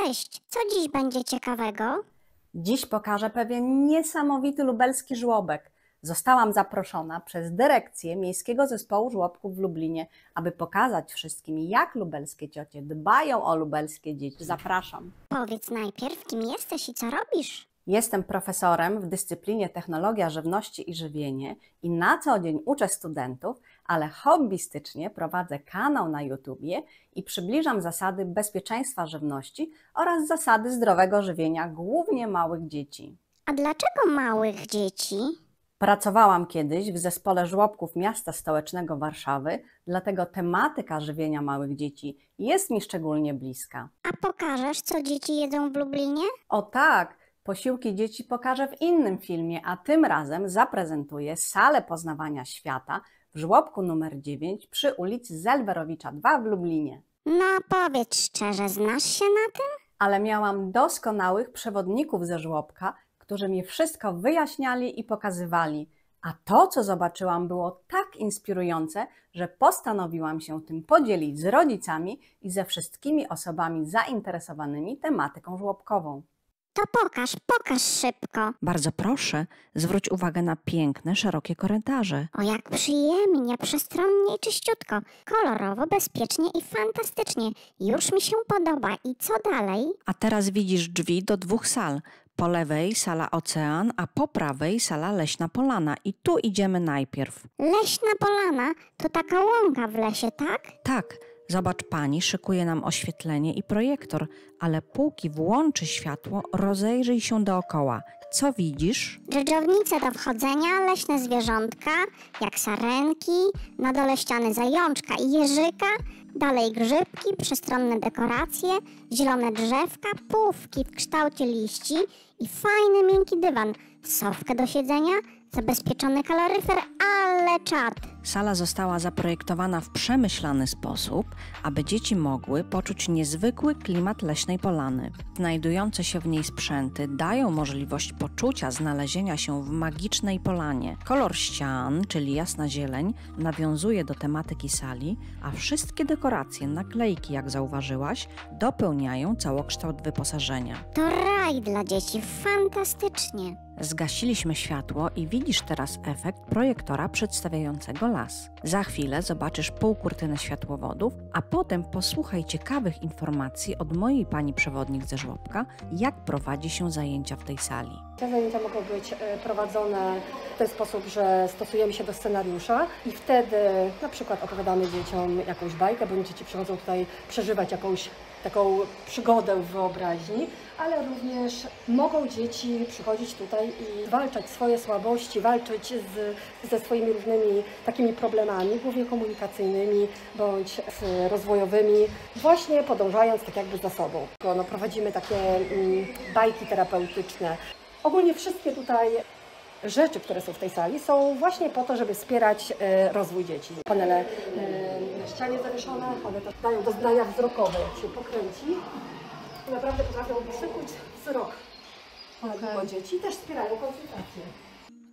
Cześć, co dziś będzie ciekawego? Dziś pokażę pewien niesamowity lubelski żłobek. Zostałam zaproszona przez dyrekcję Miejskiego Zespołu Żłobków w Lublinie, aby pokazać wszystkim, jak lubelskie ciocie dbają o lubelskie dzieci. Zapraszam. Powiedz najpierw, kim jesteś i co robisz? Jestem profesorem w dyscyplinie Technologia Żywności i Żywienie i na co dzień uczę studentów, ale hobbystycznie prowadzę kanał na YouTubie i przybliżam zasady bezpieczeństwa żywności oraz zasady zdrowego żywienia głównie małych dzieci. A dlaczego małych dzieci? Pracowałam kiedyś w zespole żłobków Miasta Stołecznego Warszawy, dlatego tematyka żywienia małych dzieci jest mi szczególnie bliska. A pokażesz, co dzieci jedzą w Lublinie? O tak! Posiłki dzieci pokażę w innym filmie, a tym razem zaprezentuję salę poznawania świata w żłobku numer 9 przy ulicy Zelwerowicza 2 w Lublinie. No powiedz szczerze, znasz się na tym? Ale miałam doskonałych przewodników ze żłobka, którzy mi wszystko wyjaśniali i pokazywali. A to, co zobaczyłam, było tak inspirujące, że postanowiłam się tym podzielić z rodzicami i ze wszystkimi osobami zainteresowanymi tematyką żłobkową. To pokaż szybko. Bardzo proszę, zwróć uwagę na piękne, szerokie korytarze. O, jak przyjemnie, przestronnie i czyściutko. Kolorowo, bezpiecznie i fantastycznie. Już mi się podoba. I co dalej? A teraz widzisz drzwi do 2 sal. Po lewej sala Ocean, a po prawej sala Leśna Polana. I tu idziemy najpierw. Leśna Polana to taka łąka w lesie, tak? Tak, zobacz pani, szykuje nam oświetlenie i projektor, ale póki włączy światło, rozejrzyj się dookoła. Co widzisz? Dżdżownice do wchodzenia, leśne zwierzątka, jak sarenki, na dole ściany zajączka i jeżyka, dalej grzybki, przestronne dekoracje, zielone drzewka, półki w kształcie liści i fajny, miękki dywan, sofkę do siedzenia, zabezpieczony kaloryfer, ale czad. Sala została zaprojektowana w przemyślany sposób, aby dzieci mogły poczuć niezwykły klimat Leśnej Polany. Znajdujące się w niej sprzęty dają możliwość poczucia znalezienia się w magicznej polanie. Kolor ścian, czyli jasna zieleń, nawiązuje do tematyki sali, a wszystkie dekoracje, naklejki, jak zauważyłaś, dopełniają całokształt wyposażenia. To raj dla dzieci, fantastycznie. Zgasiliśmy światło i widzisz teraz efekt projektora przedstawiającego las. Za chwilę zobaczysz półkurtynę światłowodów, a potem posłuchaj ciekawych informacji od mojej pani przewodnik ze żłobka, jak prowadzi się zajęcia w tej sali. Te zajęcia mogą być prowadzone w ten sposób, że stosujemy się do scenariusza i wtedy na przykład opowiadamy dzieciom jakąś bajkę, bądź dzieci przychodzą tutaj przeżywać jakąś taką przygodę w wyobraźni, ale również mogą dzieci przychodzić tutaj i zwalczać swoje słabości, walczyć ze swoimi różnymi takimi problemami, głównie komunikacyjnymi bądź rozwojowymi, właśnie podążając tak jakby za sobą. No, prowadzimy takie bajki terapeutyczne. Ogólnie wszystkie tutaj rzeczy, które są w tej sali, są właśnie po to, żeby wspierać rozwój dzieci. Panele na ścianie zawieszone, one też dają doznania wzrokowe, jak się pokręci. I naprawdę potrafią przykuć wzrok na dzieci i też wspierają koncentrację.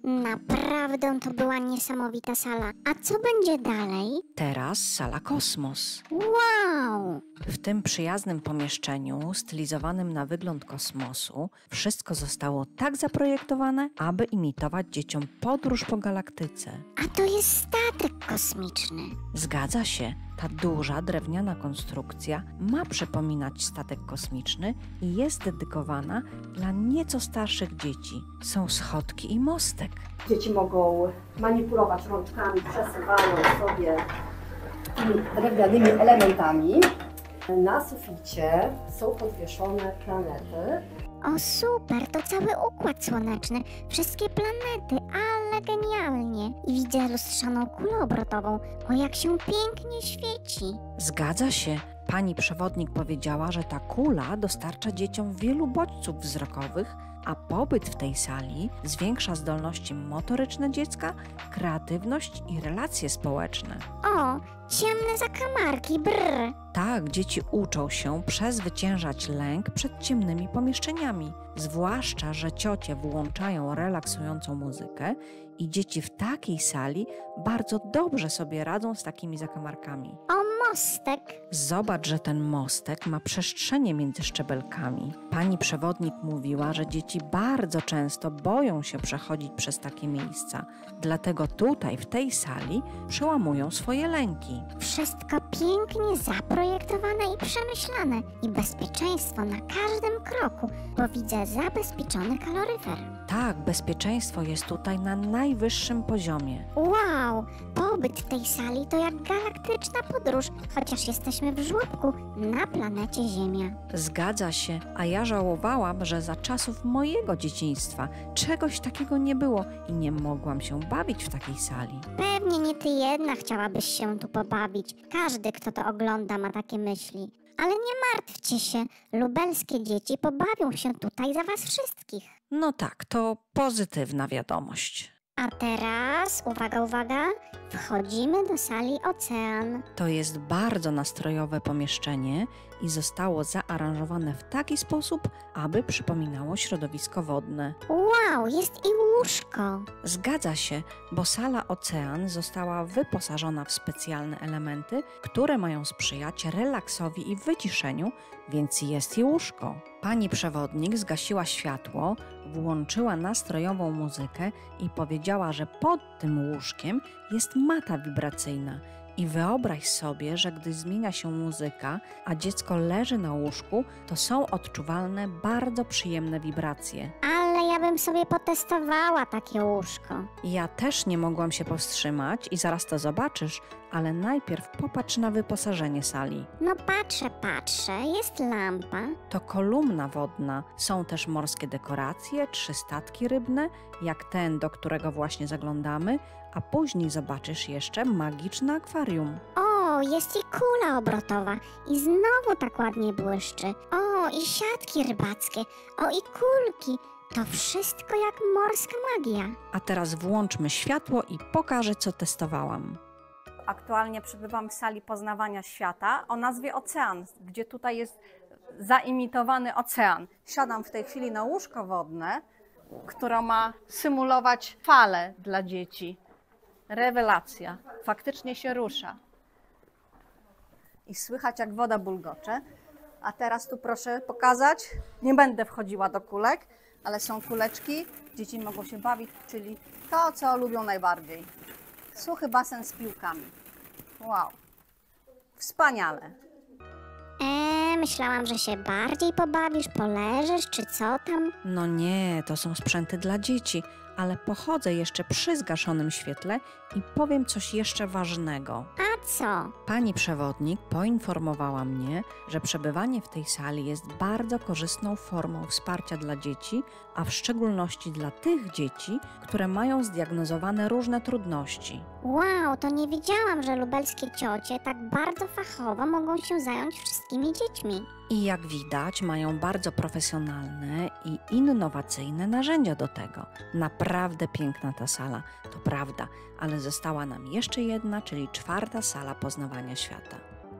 Naprawdę to była niesamowita sala. A co będzie dalej? Teraz sala Kosmos. Wow! W tym przyjaznym pomieszczeniu, stylizowanym na wygląd kosmosu, wszystko zostało tak zaprojektowane, aby imitować dzieciom podróż po galaktyce. A to jest statek kosmiczny. Zgadza się, ta duża drewniana konstrukcja ma przypominać statek kosmiczny i jest dedykowana dla nieco starszych dzieci. Są schodki i mostek. Dzieci mogą manipulować rączkami, przesuwając sobie tymi drewnianymi elementami. Na suficie są podwieszone planety. O super, to cały układ słoneczny, wszystkie planety, ale genialnie. I widzę lustrzaną kulę obrotową, o jak się pięknie świeci. Zgadza się. Pani przewodnik powiedziała, że ta kula dostarcza dzieciom wielu bodźców wzrokowych, a pobyt w tej sali zwiększa zdolności motoryczne dziecka, kreatywność i relacje społeczne. O, ciemne zakamarki, brr. Tak, dzieci uczą się przezwyciężać lęk przed ciemnymi pomieszczeniami, zwłaszcza, że ciocie włączają relaksującą muzykę i dzieci w takiej sali bardzo dobrze sobie radzą z takimi zakamarkami. O mostek. Zobacz, że ten mostek ma przestrzenie między szczebelkami. Pani przewodnik mówiła, że dzieci bardzo często boją się przechodzić przez takie miejsca. Dlatego tutaj, w tej sali, przełamują swoje lęki. Wszystko pięknie zaprojektowane i przemyślane. I bezpieczeństwo na każdym kroku, bo widzę zabezpieczony kaloryfer. Tak, bezpieczeństwo jest tutaj na najwyższym poziomie. Wow, pobyt w tej sali to jak galaktyczna podróż, chociaż jesteśmy w żłobku na planecie Ziemia. Zgadza się, a ja żałowałam, że za czasów mojego dzieciństwa czegoś takiego nie było i nie mogłam się bawić w takiej sali. Pewnie nie ty jedna chciałabyś się tu pobawić. Każdy, kto to ogląda, ma takie myśli. Ale nie martwcie się, lubelskie dzieci pobawią się tutaj za was wszystkich. No tak, to pozytywna wiadomość. A teraz, uwaga, uwaga, wchodzimy do sali Ocean. To jest bardzo nastrojowe pomieszczenie i zostało zaaranżowane w taki sposób, aby przypominało środowisko wodne. Wow, jest i łóżko. Zgadza się, bo sala Ocean została wyposażona w specjalne elementy, które mają sprzyjać relaksowi i wyciszeniu, więc jest i łóżko. Pani przewodnik zgasiła światło, włączyła nastrojową muzykę i powiedziała, że pod tym łóżkiem jest mata wibracyjna. I wyobraź sobie, że gdy zmienia się muzyka, a dziecko leży na łóżku, to są odczuwalne bardzo przyjemne wibracje. Ale ja bym sobie potestowała takie łóżko. Ja też nie mogłam się powstrzymać i zaraz to zobaczysz, ale najpierw popatrz na wyposażenie sali. No patrzę, jest lampa. To kolumna wodna, są też morskie dekoracje, 3 statki rybne, jak ten, do którego właśnie zaglądamy, a później zobaczysz jeszcze magiczne akwarium. O, jest i kula obrotowa i znowu tak ładnie błyszczy. O, i siatki rybackie, o i kulki. To wszystko jak morska magia. A teraz włączmy światło i pokażę, co testowałam. Aktualnie przebywam w sali poznawania świata o nazwie Ocean, gdzie tutaj jest zaimitowany ocean. Siadam w tej chwili na łóżko wodne, które ma symulować fale dla dzieci. Rewelacja, faktycznie się rusza. I słychać, jak woda bulgocze. A teraz tu proszę pokazać, nie będę wchodziła do kulek, ale są kuleczki, dzieci mogą się bawić, czyli to, co lubią najbardziej. Suchy basen z piłkami. Wow, wspaniale. Myślałam, że się bardziej pobawisz, poleżysz, czy co tam? No nie, to są sprzęty dla dzieci, ale pochodzę jeszcze przy zgaszonym świetle i powiem coś jeszcze ważnego. A co? Pani przewodnik poinformowała mnie, że przebywanie w tej sali jest bardzo korzystną formą wsparcia dla dzieci, a w szczególności dla tych dzieci, które mają zdiagnozowane różne trudności. Wow, to nie wiedziałam, że lubelskie ciocie tak bardzo fachowo mogą się zająć wszystkimi dziećmi. I jak widać, mają bardzo profesjonalne i innowacyjne narzędzia do tego. Naprawdę piękna ta sala, to prawda, ale została nam jeszcze jedna, czyli 4. sala poznawania świata.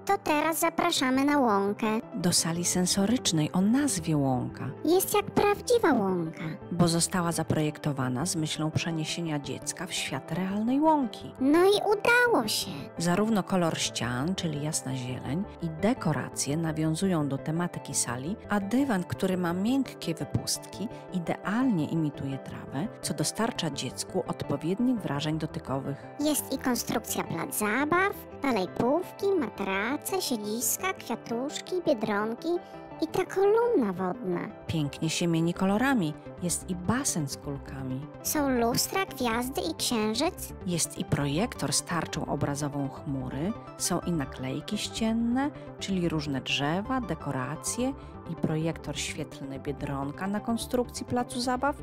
To teraz zapraszamy na łąkę. Do sali sensorycznej o nazwie Łąka, Jest jak prawdziwa łąka. bo została zaprojektowana z myślą przeniesienia dziecka w świat realnej łąki. No i udało się. Zarówno kolor ścian, czyli jasna zieleń, i dekoracje nawiązują do tematyki sali, a dywan, który ma miękkie wypustki, idealnie imituje trawę, co dostarcza dziecku odpowiednich wrażeń dotykowych. Jest i konstrukcja plac zabaw, dalejpówki, matrace, siedziska, kwiatuszki, biedronki i ta kolumna wodna. Pięknie się mieni kolorami, jest i basen z kulkami. Są lustra, gwiazdy i księżyc. Jest i projektor z tarczą obrazową chmury, są i naklejki ścienne, czyli różne drzewa, dekoracje i projektor świetlny Biedronka na konstrukcji placu zabaw,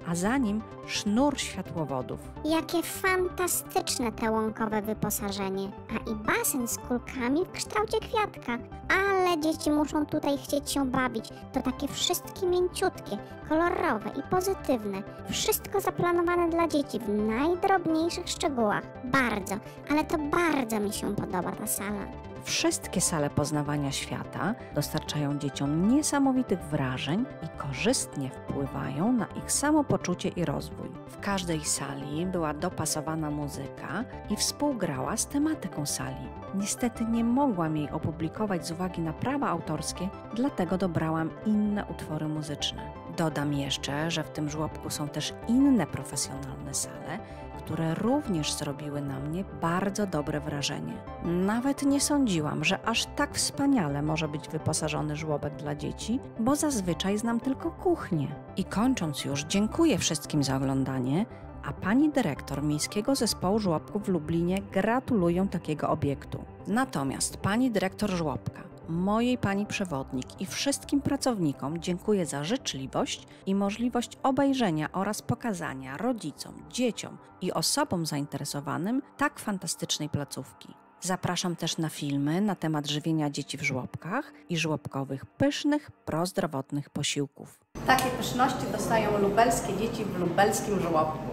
a za nim sznur światłowodów. Jakie fantastyczne te łąkowe wyposażenie. A i basen z kulkami w kształcie kwiatka. Ale dzieci muszą tutaj chcieć się bawić. To takie wszystkie mięciutkie, kolorowe i pozytywne. Wszystko zaplanowane dla dzieci w najdrobniejszych szczegółach. Bardzo, ale to bardzo mi się podoba ta sala. Wszystkie sale poznawania świata dostarczają dzieciom niesamowitych wrażeń i korzystnie wpływają na ich samopoczucie i rozwój. W każdej sali była dopasowana muzyka i współgrała z tematyką sali. Niestety nie mogłam jej opublikować z uwagi na prawa autorskie, dlatego dobrałam inne utwory muzyczne. Dodam jeszcze, że w tym żłobku są też inne profesjonalne sale, które również zrobiły na mnie bardzo dobre wrażenie. Nawet nie sądziłam, że aż tak wspaniale może być wyposażony żłobek dla dzieci, bo zazwyczaj znam tylko kuchnię. I kończąc już, dziękuję wszystkim za oglądanie, a pani dyrektor Miejskiego Zespołu Żłobków w Lublinie gratuluję takiego obiektu. Natomiast pani dyrektor żłobka, mojej pani przewodnik i wszystkim pracownikom dziękuję za życzliwość i możliwość obejrzenia oraz pokazania rodzicom, dzieciom i osobom zainteresowanym tak fantastycznej placówki. Zapraszam też na filmy na temat żywienia dzieci w żłobkach i żłobkowych pysznych, prozdrowotnych posiłków. Takie pyszności dostają lubelskie dzieci w lubelskim żłobku.